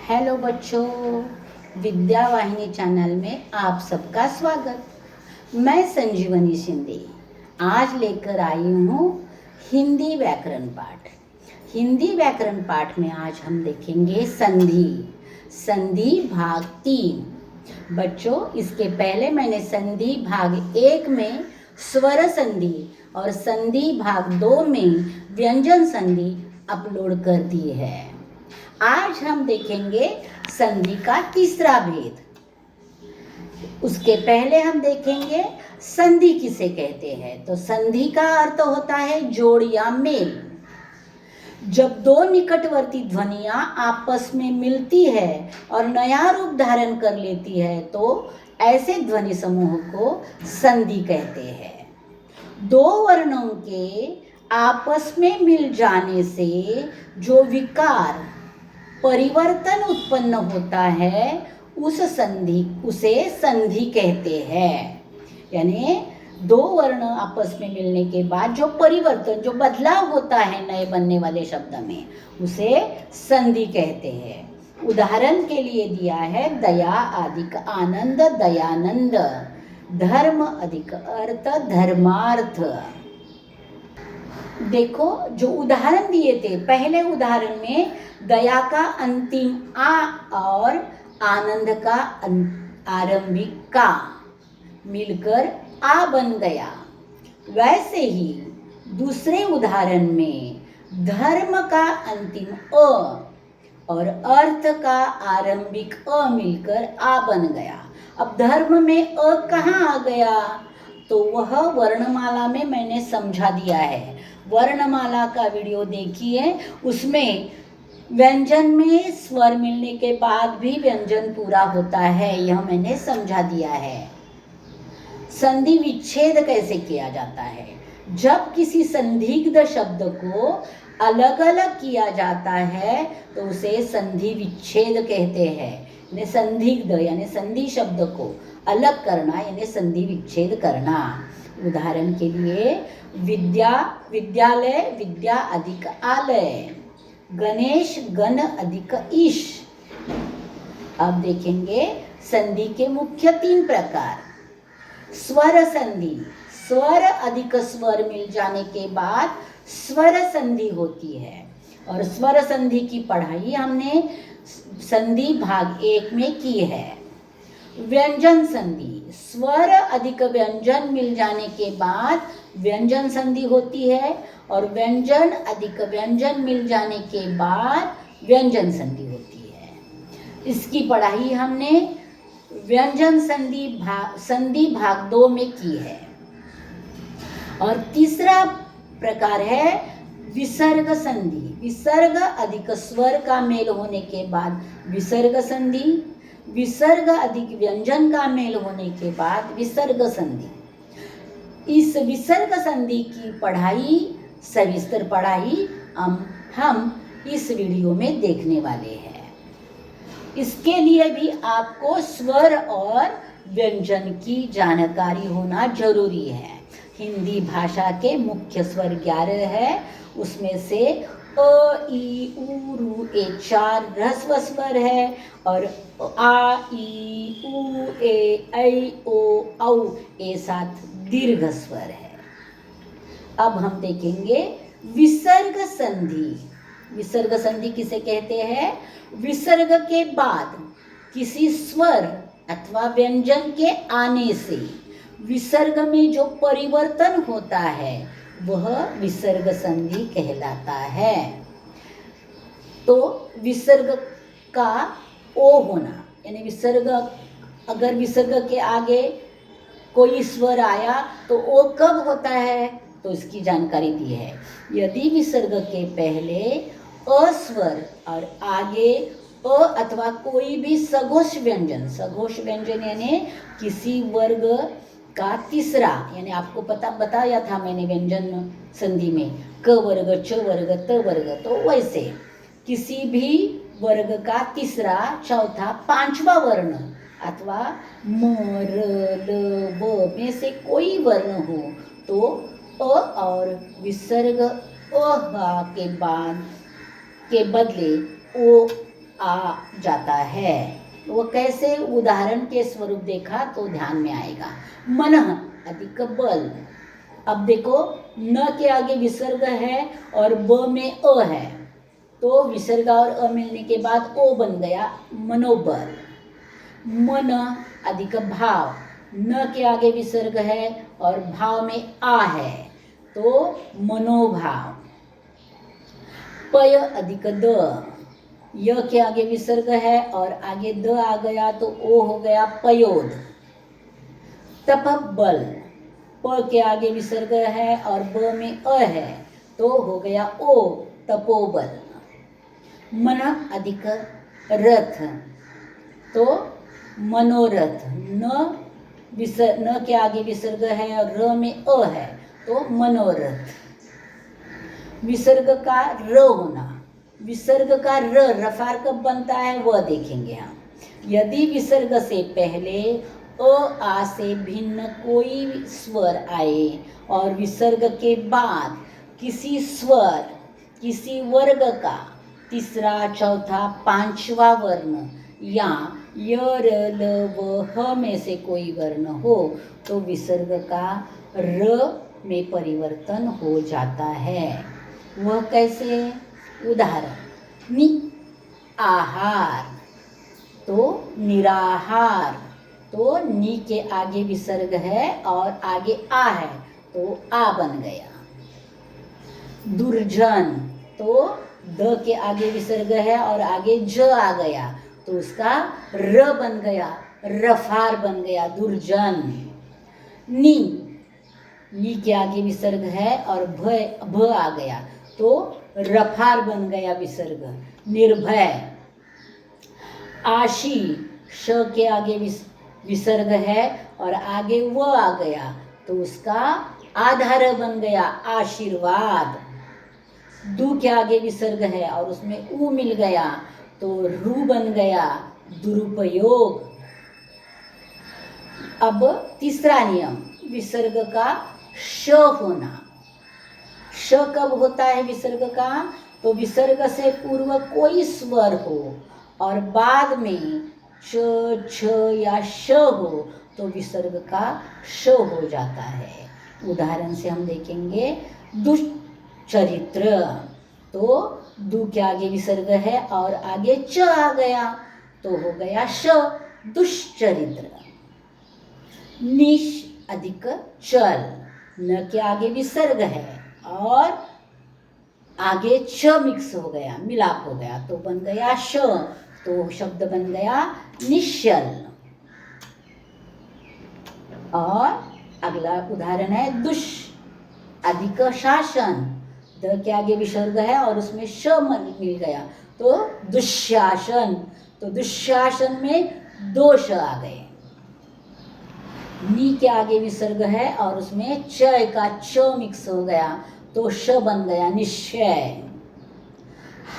Hello बच्चों, विद्या वाहिनी channel में आप सबका स्वागत। मैं संजीवनी शिंदे आज लेकर आई हूँ हिंदी व्याकरण पाठ। हिंदी व्याकरण पाठ में आज हम देखेंगे संधि भाग 3। बच्चों, इसके पहले मैंने संधि भाग 1 में स्वर संधि और संधि भाग 2 में व्यंजन संधि अपलोड कर दी है। आज हम देखेंगे संधि का तीसरा भेद। उसके पहले हम देखेंगे संधि किसे कहते हैं। तो संधि का अर्थ होता है जोड़ या मेल। जब दो निकटवर्ती ध्वनियां आपस में मिलती है और नया रूप धारण कर लेती है तो ऐसे ध्वनि समूह को संधि कहते हैं। दो वर्णों के आपस में मिल जाने से जो विकार परिवर्तन उत्पन्न होता है उसे संधि कहते हैं। यानी दो वर्ण आपस में मिलने के बाद जो परिवर्तन, जो बदलाव होता है नए बनने वाले शब्द में, उसे संधि कहते हैं। उदाहरण के लिए दिया है दया अधिक आनंद दयानंद, धर्म अधिक अर्थ धर्मार्थ। देखो, जो उदाहरण दिए थे, पहले उदाहरण में दया का अंतिम आ और आनंद का आरंभिक का मिलकर आ बन गया। वैसे ही दूसरे उदाहरण में धर्म का अंतिम अ और अर्थ का आरंभिक अ मिलकर आ बन गया। अब धर्म में अ कहाँ आ गया? तो वह वर्णमाला में मैंने समझा दिया है। वर्णमाला का वीडियो देखिए, उसमें व्यंजन में स्वर मिलने के बाद भी व्यंजन पूरा होता है, यह मैंने समझा दिया है। संधि विच्छेद कैसे किया जाता है? जब किसी संदिग्ध शब्द को अलग अलग किया जाता है तो उसे संधि विच्छेद कहते हैं। संदिग्ध यानी संधि शब्द को अलग करना यानी संधि विच्छेद करना। उदाहरण के लिए विद्या विद्यालय, विद्या अधिक आलय, गणेश गण अधिक ईश। अब देखेंगे संधि के मुख्य 3 प्रकार। स्वर संधि, स्वर अधिक स्वर मिल जाने के बाद स्वर संधि होती है और स्वर संधि की पढ़ाई हमने संधि भाग 1 में की है। व्यंजन संधि, स्वर अधिक व्यंजन मिल जाने के बाद व्यंजन संधि होती है और व्यंजन अधिक व्यंजन मिल जाने के बाद व्यंजन संधि होती है। इसकी पढ़ाई हमने व्यंजन संधि भाग 2 में की है। और तीसरा प्रकार है विसर्ग संधि। विसर्ग अधिक स्वर का मेल होने के बाद विसर्ग संधि, विसर्ग अधिक व्यंजन का मेल होने के बाद विसर्ग संधि। इस विसर्ग संधि की पढ़ाई, सविस्तर पढ़ाई हम इस वीडियो में देखने वाले हैं। इसके लिए भी आपको स्वर और व्यंजन की जानकारी होना जरूरी है। हिंदी भाषा के मुख्य स्वर 11 है, उसमें से अ ई उ रू ए 4 ह्रस्व स्वर है और आ ई उ ए ऐ ओ औ ए 7 दीर्घ स्वर है। अब हम देखेंगे विसर्ग संधि। विसर्ग संधि किसे कहते हैं? विसर्ग के बाद किसी स्वर अथवा व्यंजन के आने से विसर्ग में जो परिवर्तन होता है वह विसर्ग संधि कहलाता है। तो विसर्ग का ओ होना यानी विसर्ग, अगर विसर्ग के आगे कोई स्वर आया तो ओ कब होता है तो इसकी जानकारी दी है। यदि विसर्ग के पहले अ स्वर और आगे अ अथवा कोई भी सघोष व्यंजन यानी किसी वर्ग का तीसरा, यानी आपको बताया था मैंने व्यंजन संधि में क वर्ग, च वर्ग, त वर्ग, तो वैसे किसी भी वर्ग का तीसरा, चौथा, 5वां वर्ण अथवा म, र, ल, व में से कोई वर्ण हो तो अ और विसर्ग अ के बाद के बदले ओ आ जाता है। वो कैसे, उदाहरण के स्वरूप देखा तो ध्यान में आएगा। मनः अधिक बल। अब देखो, न के आगे विसर्ग है और ब में अ है, तो विसर्ग और अ मिलने के बाद ओ बन गया मनोबल। मन अधिक भाव। न के आगे विसर्ग है और भाव में आ है, तो मनोभाव। पय अधिक द। य के आगे विसर्ग है और आगे द आ गया तो ओ हो गया पयोद। तप बल। प के आगे विसर्ग है और ब में अ है, तो हो गया ओ तपोबल। मन अधिक रथ, तो मनोरथ। न के आगे विसर्ग है और र में अ है, तो मनोरथ। विसर्ग का र होना। विसर्ग का र रफार कब बनता है वह देखेंगे हम। यदि विसर्ग से पहले अ आ से भिन्न कोई स्वर आए और विसर्ग के बाद किसी स्वर, किसी वर्ग का तीसरा, चौथा, पांचवा वर्ण या य र ल व ह में से कोई वर्ण हो, तो विसर्ग का र में परिवर्तन हो जाता है। वह कैसे? उदाहरण, नि आहार, तो निराहार। तो नी के आगे विसर्ग है और आगे आ है, तो आ बन गया। दुर्जन, तो द के आगे विसर्ग है और आगे ज आ गया, तो उसका र बन गया, रफार बन गया, दुर्जन। नी के आगे विसर्ग है और भ आ गया, तो रफार बन गया विसर्ग, निर्भय। आशी, श के आगे विसर्ग है और आगे व आ गया, तो उसका आधार बन गया, आशीर्वाद। दू के आगे विसर्ग है और उसमें ऊ मिल गया, तो रू बन गया, दुरुपयोग। अब तीसरा नियम, विसर्ग का श होना। श कब होता है विसर्ग का? तो विसर्ग से पूर्व कोई स्वर हो और बाद में च, छ या श हो, तो विसर्ग का श हो जाता है। उदाहरण से हम देखेंगे, दुष्चरित्र, तो दू के आगे विसर्ग है और आगे च आ गया, तो हो गया श, दुष्चरित्र। निश अधिक चल। न के आगे विसर्ग है और आगे छ मिक्स हो गया, मिलाप हो गया, तो बन गया श, तो शब्द बन गया निश्चल। और अगला उदाहरण है दुष अधिक शासन। द के आगे विसर्ग है और उसमें श मिल गया, तो दुशासन। तो दुशासन में दो श आ गए। नी के आगे विसर्ग है और उसमें च का च मिक्स हो गया, तो श बन गया, निश्चय।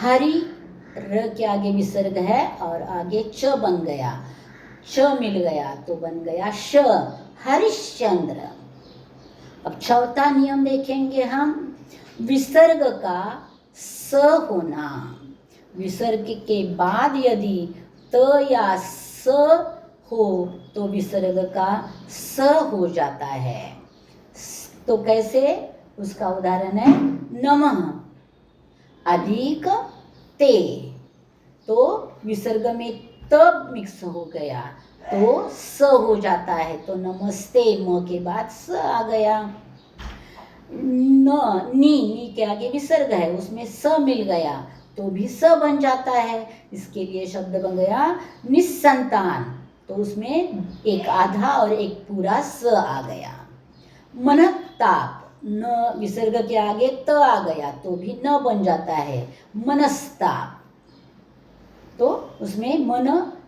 हरि, र के आगे विसर्ग है और आगे च बन गया, च मिल गया, तो बन गया श, हरिश्चंद्र। अब चौथा नियम देखेंगे हम, विसर्ग का स होना। विसर्ग के बाद यदि त या स हो, तो विसर्ग का स हो जाता है। तो कैसे? उसका उदाहरण है नमः अधिक ते। तो विसर्ग में त मिक्स हो गया, तो स हो जाता है, तो नमस्ते, म के बाद स आ गया। नी के आगे विसर्ग है, उसमें स मिल गया, तो भी स बन जाता है। इसके लिए शब्द बन गया निस्संतान, तो उसमें एक आधा और एक पूरा स आ गया। मनस्ताप, न विसर्ग के आगे त आ गया, तो भी न बन जाता है, मनस्ताप। तो उसमें मन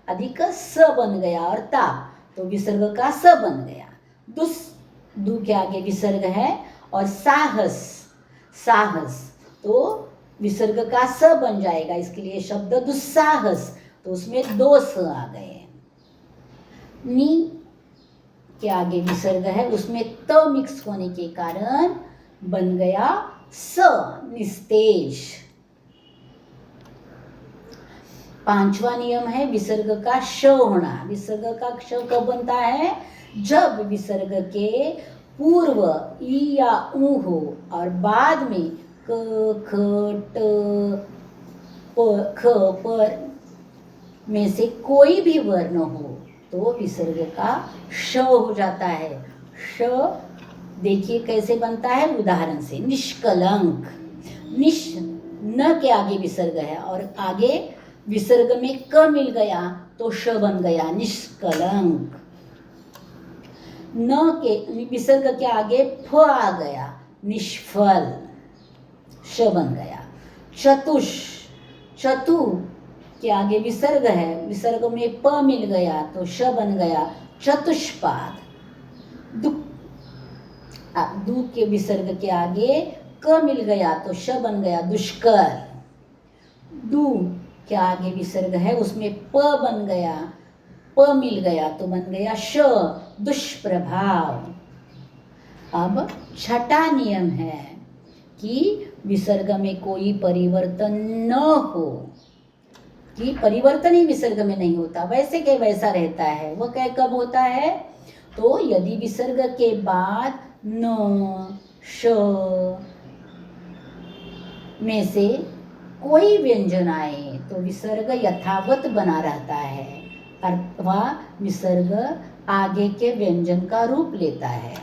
अधिक स बन गया और ताप, तो विसर्ग का स बन गया। दू के आगे विसर्ग है और साहस, साहस, तो विसर्ग का स बन जाएगा, इसके लिए शब्द दुस्साहस, तो उसमें दो स आ गए। नी के आगे विसर्ग है, उसमें त मिक्स होने के कारण बन गया स, निस्तेज। पांचवा नियम है विसर्ग का श होना। विसर्ग का श कब बनता है? जब विसर्ग के पूर्व ई या ऊ हो और बाद में क, ख, ट, प, ख, प में से कोई भी वर्ण हो तो विसर्ग का श हो जाता है। श देखिए कैसे बनता है, उदाहरण से। निष्कलंक, निश न के आगे विसर्ग है और आगे विसर्ग में क मिल गया तो श बन गया, निष्कलंक। न के विसर्ग के आगे फ आ गया, निष्फल, श बन गया। चतुष, चतु के आगे विसर्ग है, विसर्ग में प मिल गया तो श बन गया, चतुष्पाद। दु के विसर्ग के आगे क मिल गया तो श बन गया, दुष्कर। दु के आगे विसर्ग है, उसमें प बन गया, प मिल गया तो बन गया श, दुष्प्रभाव। अब छठा नियम है कि विसर्ग में कोई परिवर्तन न हो, कि परिवर्तन ही विसर्ग में नहीं होता, वैसे के वैसा रहता है। वो क्या कब होता है? तो यदि विसर्ग के बाद न, श में से कोई व्यंजन आए तो विसर्ग यथावत बना रहता है अथवा विसर्ग आगे के व्यंजन का रूप लेता है।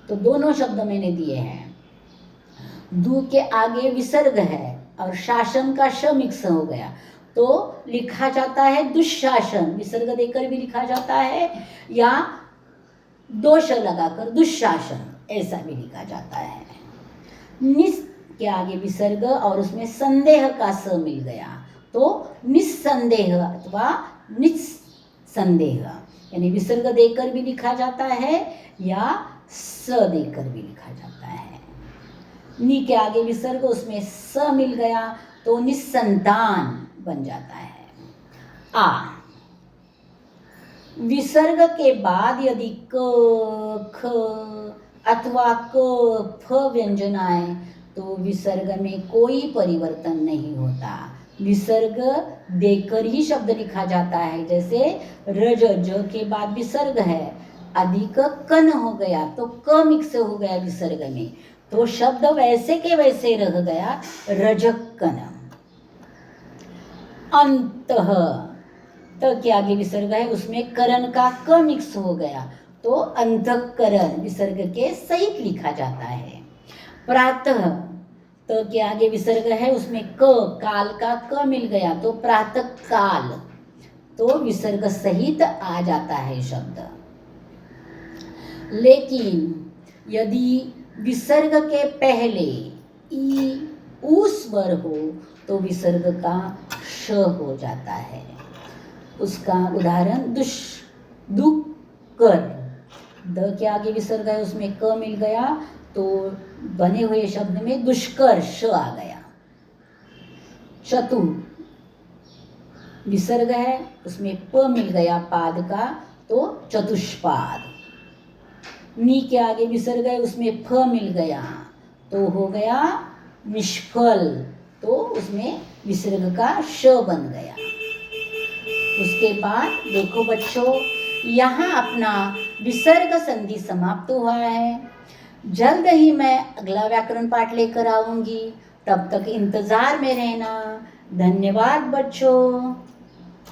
तो दोनों शब्द मैंने दिए हैं। दु के आगे विसर्ग है और शासन का श मिक्स हो गया तो लिखा जाता है दुशासन, विसर्ग देकर भी लिखा जाता है या दो श लगाकर दुशासन, ऐसा भी लिखा जाता है। निस के आगे विसर्ग और उसमें संदेह का स मिल गया तो निस्संदेह अथवा निस्संदेह, यानी विसर्ग देकर भी लिखा जाता है या स देकर भी लिखा जाता है। नी के आगे विसर्ग, उसमें स मिल गया तो निस्संतान बन जाता है। आ विसर्ग के बाद यदि क, ख अथवा क, फ व्यंजन आए तो विसर्ग में कोई परिवर्तन नहीं होता, विसर्ग देकर ही शब्द लिखा जाता है। जैसे रज, ज के बाद विसर्ग है, अधिक कन हो गया तो क मिक्स हो गया विसर्ग में, तो शब्द वैसे के वैसे रह गया, रजकन। अंतः, त के आगे विसर्ग है, उसमें करण का क मिक्स हो गया तो अंतःकरण विसर्ग के सहित लिखा जाता है। प्रातः, त के आगे विसर्ग है, उसमें क, काल का क मिल गया तो प्रातः काल, तो विसर्ग सहित आ जाता है शब्द। लेकिन यदि विसर्ग के पहले ई, ऊ स्वर हो तो विसर्ग का श हो जाता है। उसका उदाहरण दुक्कर, द के आगे विसर्ग है, उसमें क मिल गया तो बने हुए शब्द में दुष्कर श आ गया। चतु, विसर्ग है, उसमें प मिल गया पाद का तो चतुष्पाद। नी के आगे विसर्ग है, उसमें फ मिल गया तो हो गया निष्फल, तो उसमें विसर्ग का श बन गया। उसके बाद देखो बच्चों, यहाँ अपना विसर्ग संधि समाप्त हुआ है। जल्द ही मैं अगला व्याकरण पाठ लेकर आऊंगी, तब तक इंतजार में रहना। धन्यवाद बच्चों।